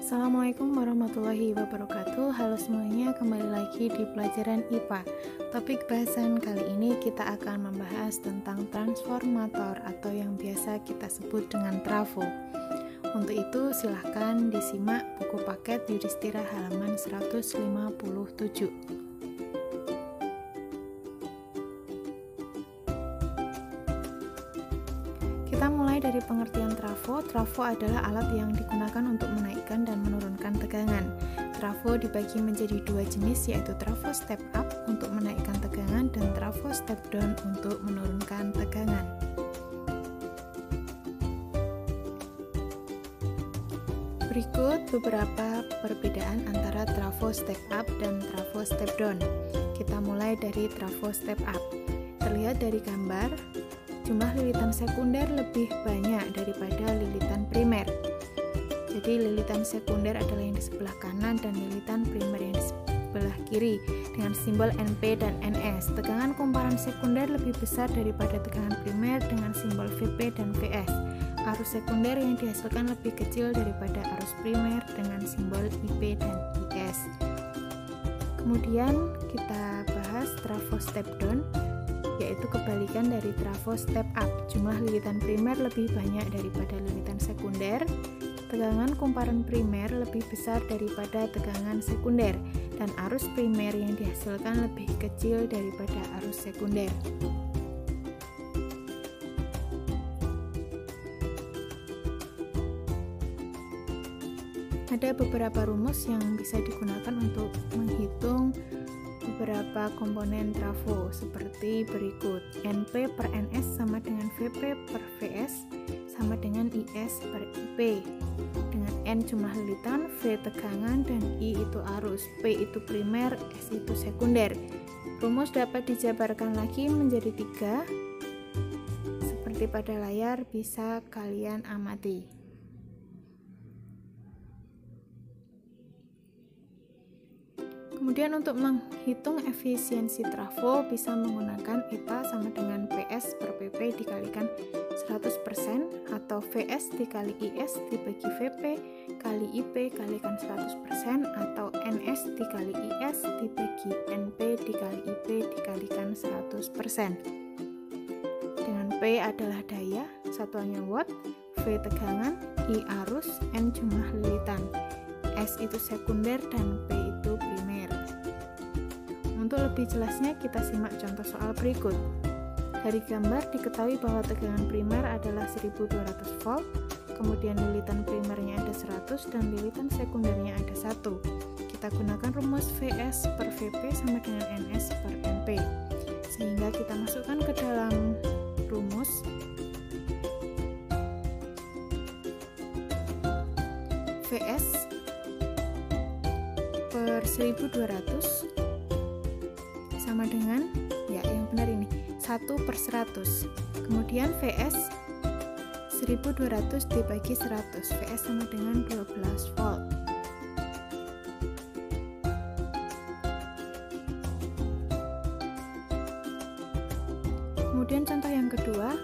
Assalamualaikum warahmatullahi wabarakatuh. Halo semuanya, kembali lagi di pelajaran IPA. Topik bahasan kali ini kita akan membahas tentang transformator atau yang biasa kita sebut dengan trafo. Untuk itu silahkan disimak buku paket Yudhistira halaman 157. Kita mulai dari pengertian trafo. Trafo adalah alat yang digunakan untuk menaikkan dan menurunkan tegangan. Trafo dibagi menjadi dua jenis, yaitu trafo step up untuk menaikkan tegangan dan trafo step down untuk menurunkan tegangan. Berikut beberapa perbedaan antara trafo step up dan trafo step down. Kita mulai dari trafo step up. Terlihat dari gambar, jumlah lilitan sekunder lebih banyak daripada lilitan primer. Jadi lilitan sekunder adalah yang di sebelah kanan dan lilitan primer yang di sebelah kiri dengan simbol NP dan NS. Tegangan kumparan sekunder lebih besar daripada tegangan primer dengan simbol VP dan VS. Arus sekunder yang dihasilkan lebih kecil daripada arus primer dengan simbol IP dan IS. Kemudian kita bahas trafo step down, yaitu kebalikan dari trafo step up. Jumlah lilitan primer lebih banyak daripada lilitan sekunder. Tegangan kumparan primer lebih besar daripada tegangan sekunder, dan arus primer yang dihasilkan lebih kecil daripada arus sekunder. Ada beberapa rumus yang bisa digunakan untuk menghitung beberapa komponen trafo seperti berikut. NP per NS sama dengan VP per VS sama dengan IS per IP. Dengan N jumlah lilitan, V tegangan, dan I itu arus, P itu primer, S itu sekunder. Rumus dapat dijabarkan lagi menjadi 3. Seperti pada layar bisa kalian amati. Kemudian untuk menghitung efisiensi trafo bisa menggunakan eta sama dengan PS per PP dikalikan 100% atau VS dikali IS dibagi VP kali IP kalikan 100% atau NS dikali IS dibagi NP dikali IP dikalikan 100%. Dengan P adalah daya, satuannya watt, V tegangan, I arus, N jumlah lilitan, S itu sekunder, dan P itu primer. Untuk lebih jelasnya kita simak contoh soal berikut. Dari gambar diketahui bahwa tegangan primer adalah 1200 volt, kemudian lilitan primernya ada 100 dan lilitan sekundernya ada 1. Kita gunakan rumus VS per VP sama dengan NS per NP. Sehingga kita masukkan ke dalam rumus. VS per 1200 sama dengan, ya yang benar ini, 1 per 100. Kemudian VS 1200 dibagi 100, VS sama dengan 12 volt. Kemudian contoh yang kedua,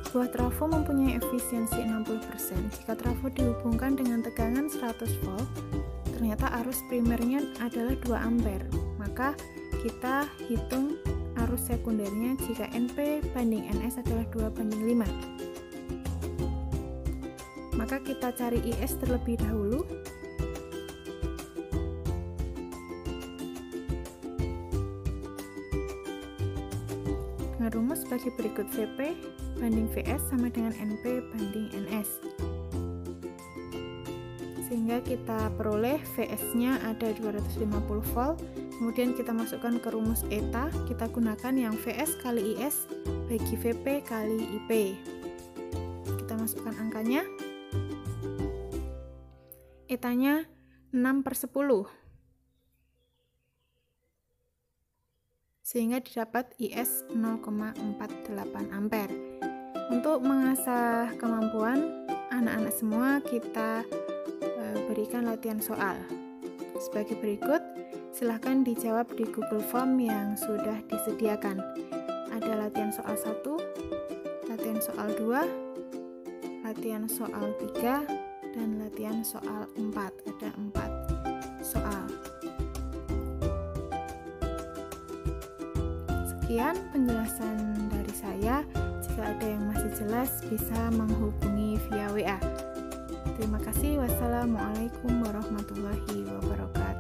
sebuah trafo mempunyai efisiensi 60%. Jika trafo dihubungkan dengan tegangan 100 volt, ternyata arus primernya adalah 2 ampere. Maka kita hitung arus sekundernya jika NP banding NS adalah 2:5. Maka kita cari IS terlebih dahulu. Dengan rumus bagi berikut, VP banding VS sama dengan NP banding NS. Sehingga kita peroleh VS-nya ada 250 volt. Kemudian kita masukkan ke rumus eta, kita gunakan yang VS kali IS bagi VP kali IP. Kita masukkan angkanya. Etanya 6 per 10. Sehingga didapat IS 0,48 ampere. Untuk mengasah kemampuan anak-anak semua, kita berikan latihan soal. Sebagai berikut, silahkan dijawab di Google Form yang sudah disediakan. Ada latihan soal 1, latihan soal 2, latihan soal 3, dan latihan soal 4. Ada 4 soal. Sekian penjelasan dari saya. Jika ada yang masih jelas, bisa menghubungi via WA. Terima kasih. Wassalamualaikum warahmatullahi wabarakatuh.